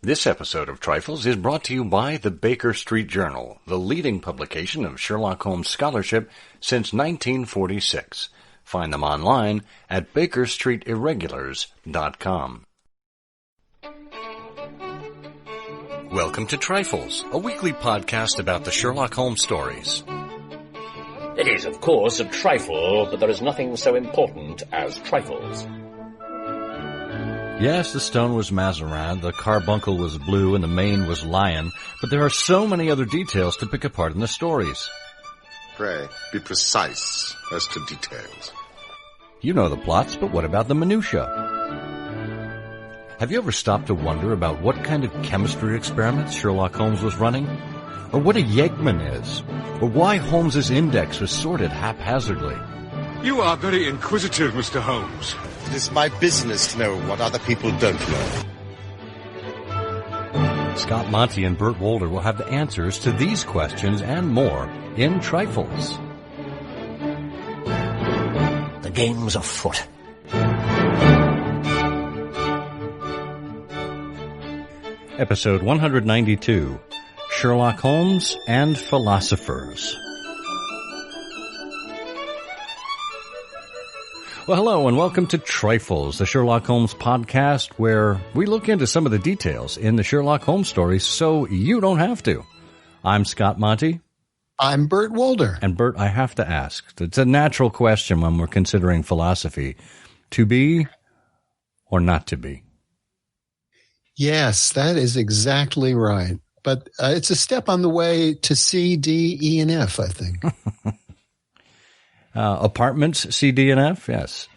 This episode of Trifles is brought to you by the Baker Street Journal, the leading publication of Sherlock Holmes scholarship since 1946. Find them online at bakerstreetirregulars.com. Welcome to Trifles, a weekly podcast about the Sherlock Holmes stories. It is, of course, a trifle, but there is nothing so important as trifles. Yes, the stone was Mazarin, the carbuncle was blue, and the mane was lion, but there are so many other details to pick apart in the stories. Pray, be precise as to details. You know the plots, but what about the minutiae? Have you ever stopped to wonder about what kind of chemistry experiments Sherlock Holmes was running? Or what a yeggman is? Or why Holmes's index was sorted haphazardly? You are very inquisitive, Mr. Holmes. It is my business to know what other people don't know. Scott Monty and Burt Wolder will have the answers to these questions and more in Trifles. The game's afoot. Episode 192, Sherlock Holmes and Philosophers. Well, hello and welcome to Trifles, the Sherlock Holmes podcast where we look into some of the details in the Sherlock Holmes stories so you don't have to. I'm Scott Monty. I'm Burt Wolder. And Burt, I have to ask, it's a natural question when we're considering philosophy, to be or not to be? Yes, that is exactly right. But it's a step on the way to C, D, E, and F, I think. Apartments, C, D, and F? Yes.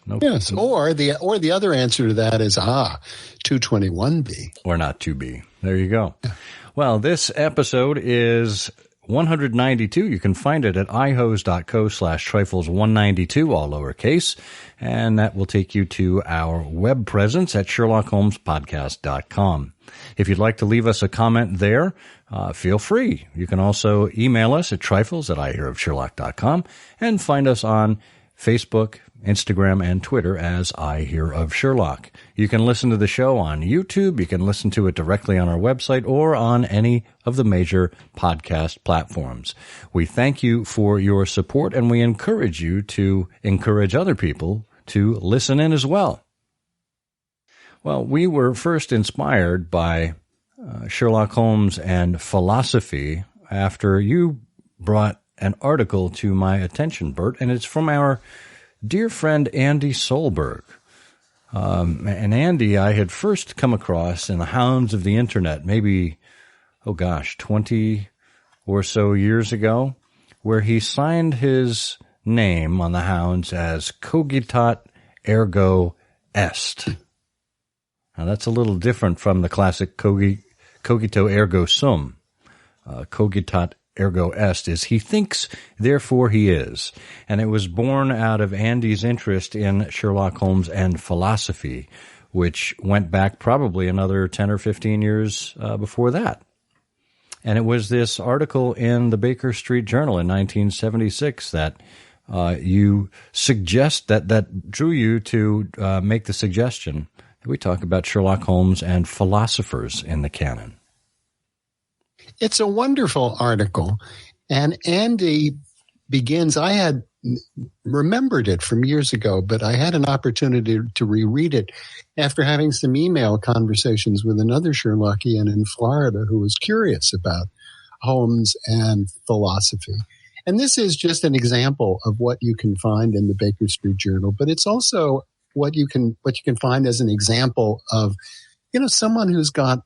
No, yes, or the other answer to that is 221B. Or not 2B. There you go. Yeah. Well, this episode is 192. You can find it at ihose.co/trifles192, all lowercase, and that will take you to our web presence at sherlockholmespodcast.com. If you'd like to leave us a comment there, feel free. You can also email us at trifles@ihearofsherlock.com and find us on Facebook, Instagram, and Twitter as I Hear of Sherlock. You can listen to the show on YouTube. You can listen to it directly on our website or on any of the major podcast platforms. We thank you for your support, and we encourage you to encourage other people to listen in as well. Well, we were first inspired by Sherlock Holmes and philosophy after you brought an article to my attention, Burt, and it's from our dear friend Andy Solberg. And Andy, I had first come across in the hounds of the internet, maybe, 20 or so years ago, where he signed his name on the hounds as Cogitat Ergo Est. Now, that's a little different from the classic cogito ergo sum. Cogitat ergo est is he thinks, therefore he is. And it was born out of Andy's interest in Sherlock Holmes and philosophy, which went back probably another 10 or 15 years before that. And it was this article in the Baker Street Journal in 1976 that you suggest that drew you to make the suggestion that we talk about Sherlock Holmes and philosophers in the canon. It's a wonderful article. And Andy begins, I had remembered it from years ago, but I had an opportunity to reread it after having some email conversations with another Sherlockian in Florida who was curious about Holmes and philosophy. And this is just an example of what you can find in the Baker Street Journal, but it's also what you can find as an example of, someone who's got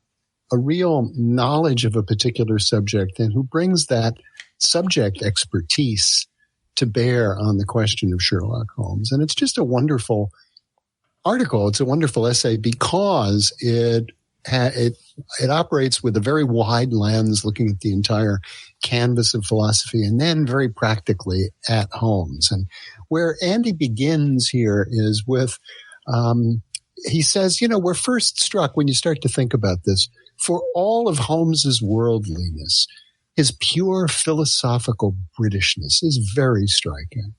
a real knowledge of a particular subject and who brings that subject expertise to bear on the question of Sherlock Holmes. And it's just a wonderful article. It's a wonderful essay because it operates with a very wide lens, looking at the entire canvas of philosophy, and then very practically at Holmes. And where Andy begins here is with, he says, we're first struck when you start to think about this, for all of Holmes's worldliness, his pure philosophical Britishness is very striking.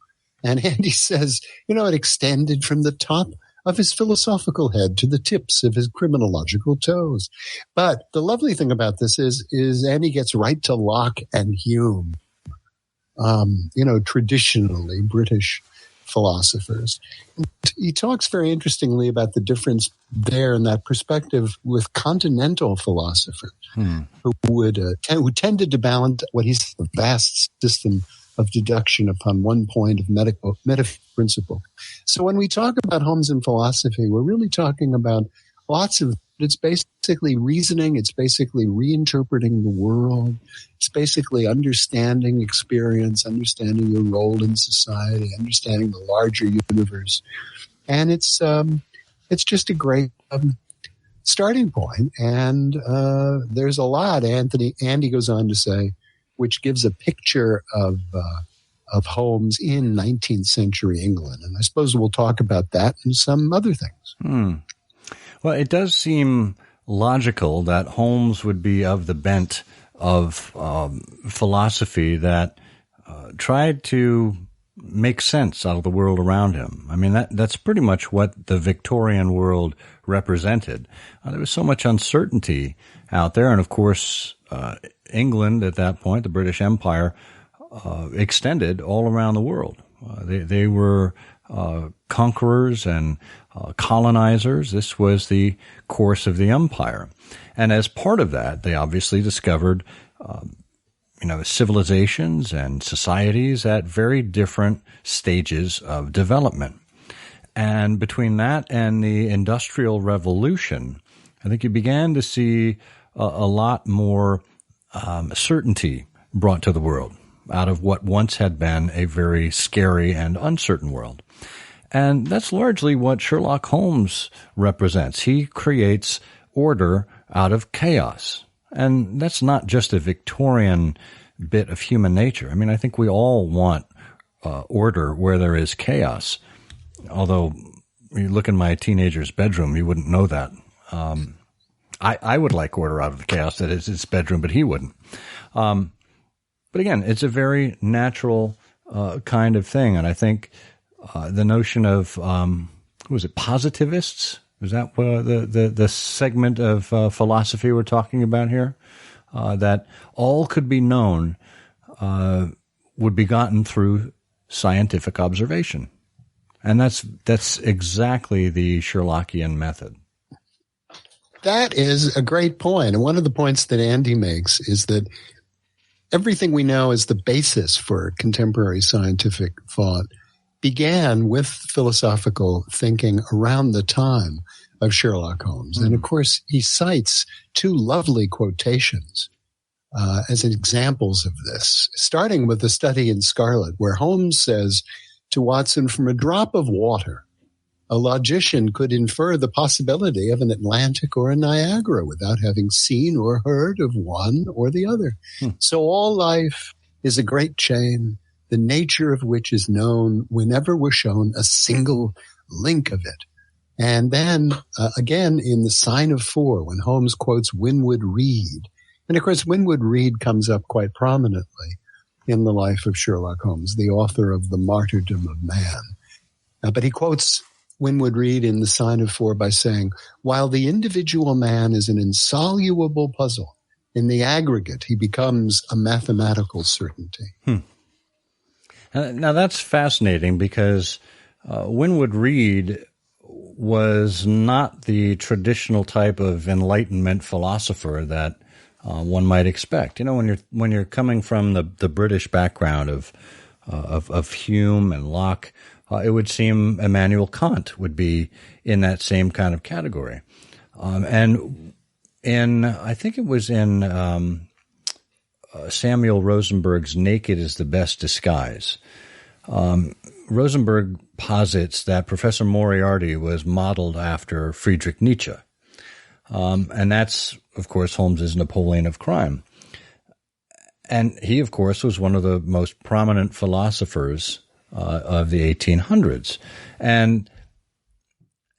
And Andy says, it extended from the top of his philosophical head to the tips of his criminological toes. But the lovely thing about this is Andy gets right to Locke and Hume, traditionally British philosophers. He talks very interestingly about the difference there in that perspective with continental philosophers who tended to balance what he's the vast system of deduction upon one point of metaphysical principle. So when we talk about Holmes and philosophy, we're really talking about it's basically reasoning, it's basically reinterpreting the world, it's basically understanding experience, understanding your role in society, understanding the larger universe. And it's just a great starting point. And there's a lot, Andy goes on to say, which gives a picture of Holmes in 19th century England. And I suppose we'll talk about that and some other things. Well, it does seem logical that Holmes would be of the bent of philosophy that tried to make sense out of the world around him. I mean, that's pretty much what the Victorian world represented. There was so much uncertainty out there. And of course, England at that point, the British Empire, extended all around the world. They were conquerors and colonizers. This was the course of the empire. And as part of that, they obviously discovered, civilizations and societies at very different stages of development. And between that and the Industrial Revolution, I think you began to see a lot more certainty brought to the world out of what once had been a very scary and uncertain world. And that's largely what Sherlock Holmes represents. He creates order out of chaos. And that's not just a Victorian bit of human nature. I mean, I think we all want order where there is chaos. Although, you look in my teenager's bedroom, you wouldn't know that. I would like order out of the chaos that is his bedroom, but he wouldn't. But again, it's a very natural kind of thing. And I think the notion of, who was it, positivists? Is that the segment of philosophy we're talking about here? That all could be known would be gotten through scientific observation. And that's exactly the Sherlockian method. That is a great point. And one of the points that Andy makes is that everything we know as the basis for contemporary scientific thought began with philosophical thinking around the time of Sherlock Holmes. And of course, he cites two lovely quotations as examples of this, starting with the study in Scarlet, where Holmes says to Watson, from a drop of water, a logician could infer the possibility of an Atlantic or a Niagara without having seen or heard of one or the other. So all life is a great chain, the nature of which is known whenever we're shown a single link of it. And then again in The Sign of Four, when Holmes quotes Winwood Reade. And of course, Winwood Reade comes up quite prominently in the life of Sherlock Holmes, the author of The Martyrdom of Man. But he quotes Winwood Reade in The Sign of Four by saying, while the individual man is an insoluble puzzle, in the aggregate he becomes a mathematical certainty. Now that's fascinating because Winwood Reade was not the traditional type of Enlightenment philosopher that one might expect. You know, when you're coming from the British background of Hume and Locke, it would seem Immanuel Kant would be in that same kind of category. And I think it was in Samuel Rosenberg's Naked is the Best Disguise. Rosenberg posits that Professor Moriarty was modeled after Friedrich Nietzsche. And that's, of course, Holmes's Napoleon of Crime. And he, of course, was one of the most prominent philosophers of the 1800s. And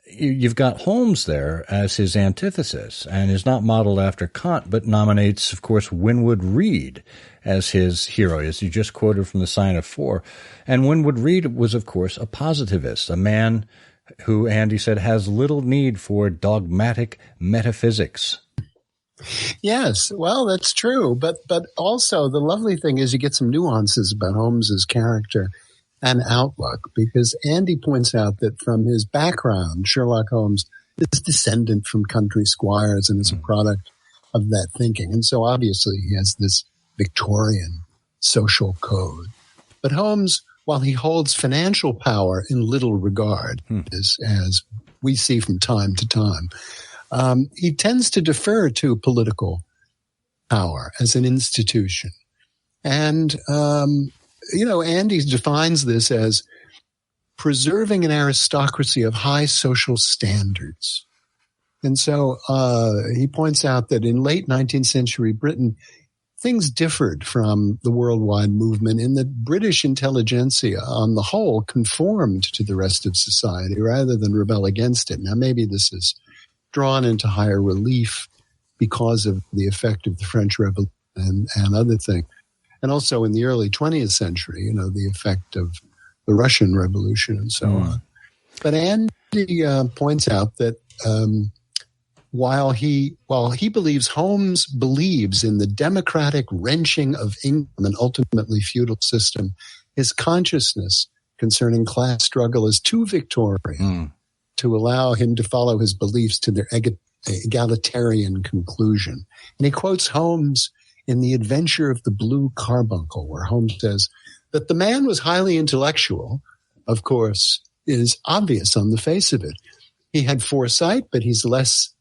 you've got Holmes there as his antithesis, and is not modeled after Kant, but nominates, of course, Winwood Reade as his hero, as you just quoted from The Sign of Four. And Winwood Reade was, of course, a positivist, a man who Andy said has little need for dogmatic metaphysics. Yes, well, that's true. But also the lovely thing is you get some nuances about Holmes's character and outlook, because Andy points out that from his background, Sherlock Holmes is descendant from country squires and is a product of that thinking. And so obviously he has this Victorian social code. But Holmes, while he holds financial power in little regard, as we see from time to time, he tends to defer to political power as an institution. And, Andy defines this as preserving an aristocracy of high social standards. And so he points out that in late 19th century Britain, things differed from the worldwide movement in that British intelligentsia, on the whole, conformed to the rest of society rather than rebel against it. Now, maybe this is drawn into higher relief because of the effect of the French Revolution and other things. And also in the early 20th century, the effect of the Russian Revolution and so on. But Andy points out that while he believes Holmes believes in the democratic wrenching of England, an ultimately feudal system, his consciousness concerning class struggle is too Victorian to allow him to follow his beliefs to their egalitarian conclusion. And he quotes Holmes in The Adventure of the Blue Carbuncle, where Holmes says that the man was highly intellectual, of course, is obvious on the face of it. He had foresight, but he's less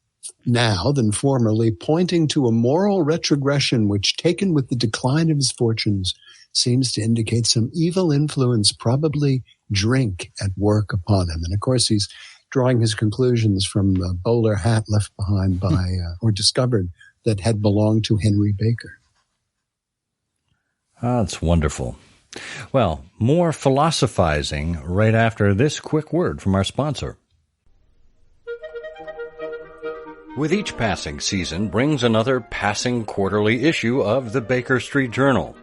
now than formerly, pointing to a moral retrogression which, taken with the decline of his fortunes, seems to indicate some evil influence, probably drink, at work upon him. And of course, he's drawing his conclusions from a bowler hat left behind by, or discovered, that had belonged to Henry Baker. That's wonderful. Well, more philosophizing right after this quick word from our sponsor. With each passing season brings another passing quarterly issue of the Baker Street Journal.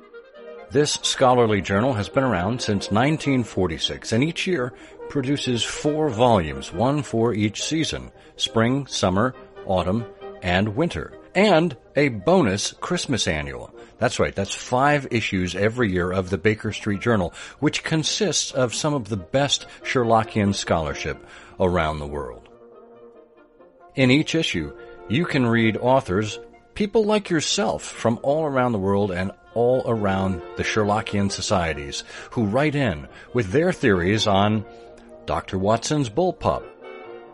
This scholarly journal has been around since 1946 and each year produces 4 volumes, one for each season: spring, summer, autumn, and winter, and a bonus Christmas annual. That's right, that's 5 issues every year of the Baker Street Journal, which consists of some of the best Sherlockian scholarship around the world. In each issue, you can read authors, people like yourself from all around the world and all around the Sherlockian societies, who write in with their theories on Dr. Watson's bullpup,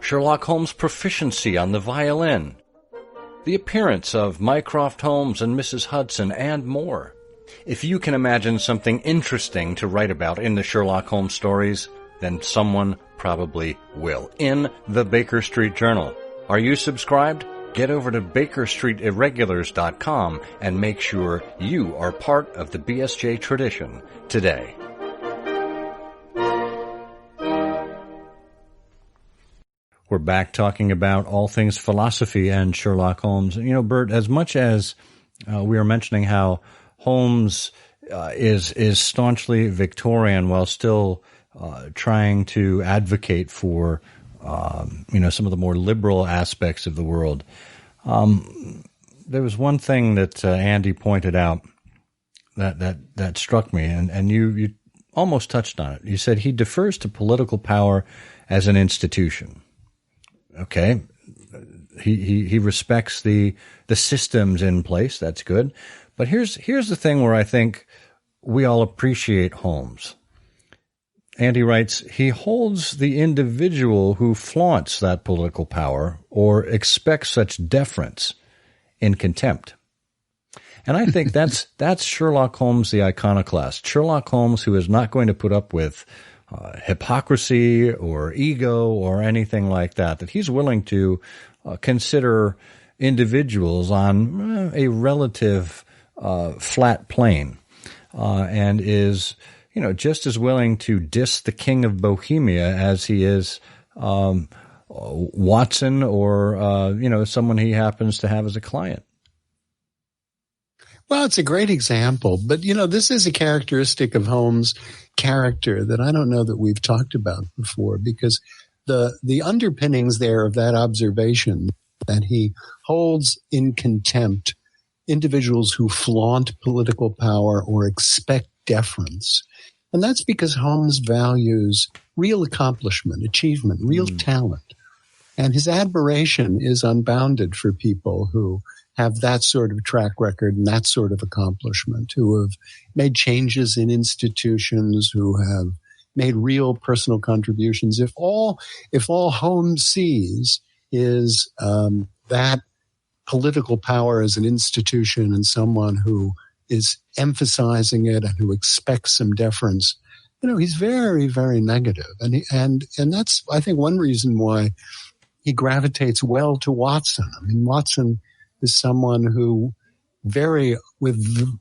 Sherlock Holmes' proficiency on the violin, the appearance of Mycroft Holmes and Mrs. Hudson, and more. If you can imagine something interesting to write about in the Sherlock Holmes stories, then someone probably will, in the Baker Street Journal. Are you subscribed? Get over to BakerStreetIrregulars.com and make sure you are part of the BSJ tradition today. We're back talking about all things philosophy and Sherlock Holmes. Bert, as much as we were mentioning how Holmes is staunchly Victorian while still trying to advocate for some of the more liberal aspects of the world. There was one thing that Andy pointed out that struck me, and you almost touched on it. You said he defers to political power as an institution. Okay, he respects the systems in place. That's good, but here's the thing where I think we all appreciate Holmes. Andy writes, he holds the individual who flaunts that political power or expects such deference in contempt. And I think that's Sherlock Holmes, the iconoclast. Sherlock Holmes, who is not going to put up with hypocrisy or ego or anything like that, that he's willing to consider individuals on a relative flat plane and is just as willing to diss the King of Bohemia as he is Watson or, someone he happens to have as a client. Well, it's a great example, but, this is a characteristic of Holmes' character that I don't know that we've talked about before, because the underpinnings there of that observation that he holds in contempt individuals who flaunt political power or expect deference. And that's because Holmes values real accomplishment, achievement, real talent. And his admiration is unbounded for people who have that sort of track record and that sort of accomplishment, who have made changes in institutions, who have made real personal contributions. If all Holmes sees is that political power as an institution and someone who is emphasizing it and who expects some deference, he's very, very negative. And that's, I think, one reason why he gravitates well to Watson. I mean, Watson is someone who with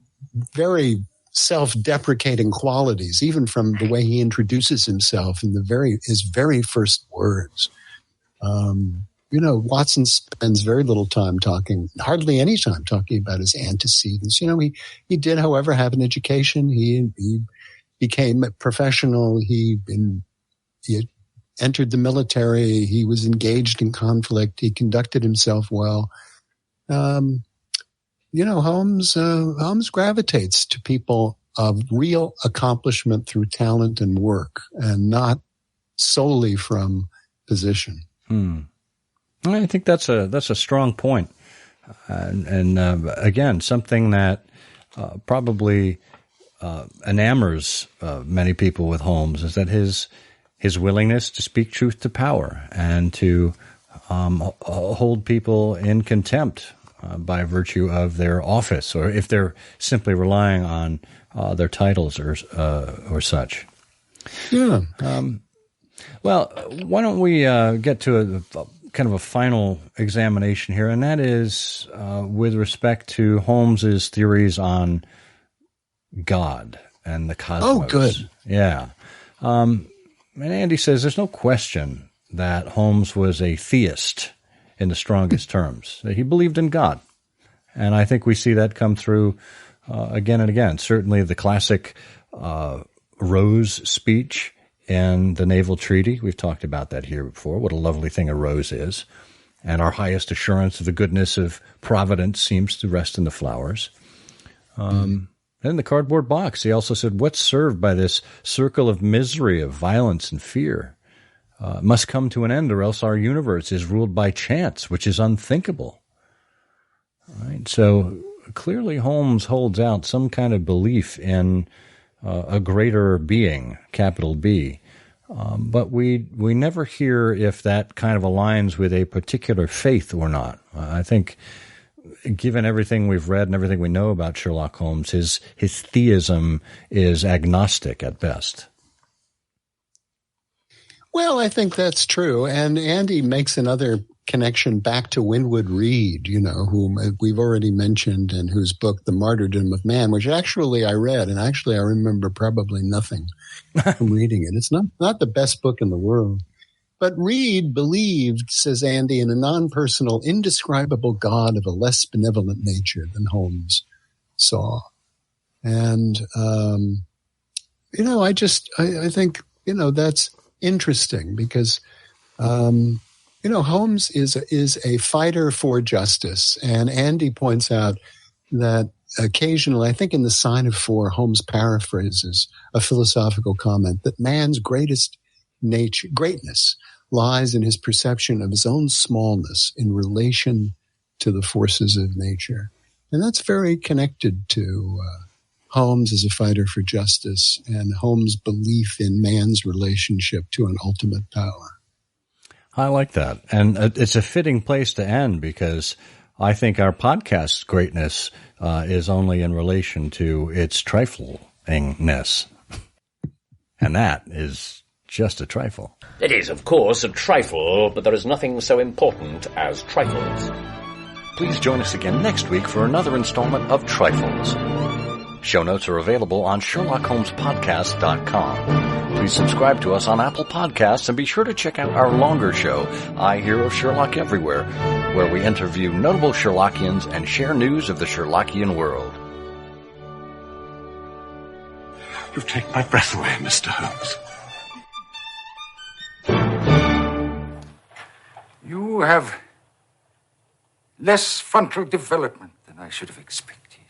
very self-deprecating qualities, even from the way he introduces himself in his very first words. Watson spends very little time hardly any time talking about his antecedents. He did, however, have an education. He became a professional. He entered the military. He was engaged in conflict. He conducted himself well. Holmes gravitates to people of real accomplishment through talent and work, and not solely from position. I think that's a strong point, and again, something that probably enamors many people with Holmes is that his willingness to speak truth to power and to hold people in contempt by virtue of their office, or if they're simply relying on their titles or such. Yeah. Well, why don't we get to a kind of a final examination here, and that is with respect to Holmes's theories on God and the cosmos. Oh, good. Yeah. And Andy says there's no question that Holmes was a theist in the strongest terms. He believed in God. And I think we see that come through again and again. Certainly the classic Rose speech in the Naval Treaty. We've talked about that here before, what a lovely thing a rose is. And our highest assurance of the goodness of Providence seems to rest in the flowers. And the cardboard box, he also said, what's served by this circle of misery, of violence and fear? Must come to an end, or else our universe is ruled by chance, which is unthinkable. Right? So clearly Holmes holds out some kind of belief in a greater being, capital B. But we never hear if that kind of aligns with a particular faith or not. I think, given everything we've read and everything we know about Sherlock Holmes, his theism is agnostic at best. Well, I think that's true. And Andy makes another connection back to Winwood Reade, whom we've already mentioned, and whose book, The Martyrdom of Man, which actually I read, and actually I remember probably nothing from reading it. It's not the best book in the world. But Reade believed, says Andy, in a non-personal, indescribable God of a less benevolent nature than Holmes saw. And, I think, that's interesting because, Holmes is a fighter for justice. And Andy points out that occasionally, I think in The Sign of Four, Holmes paraphrases a philosophical comment that man's greatness lies in his perception of his own smallness in relation to the forces of nature. And that's very connected to Holmes as a fighter for justice and Holmes' belief in man's relationship to an ultimate power. I like that. And it's a fitting place to end because I think our podcast's greatness is only in relation to its triflingness. And that is just a trifle. It is, of course, a trifle, but there is nothing so important as trifles. Please join us again next week for another installment of Trifles. Show notes are available on SherlockHolmesPodcast.com. Please subscribe to us on Apple Podcasts and be sure to check out our longer show, I Hear of Sherlock Everywhere, where we interview notable Sherlockians and share news of the Sherlockian world. You've taken my breath away, Mr. Holmes. You have less frontal development than I should have expected.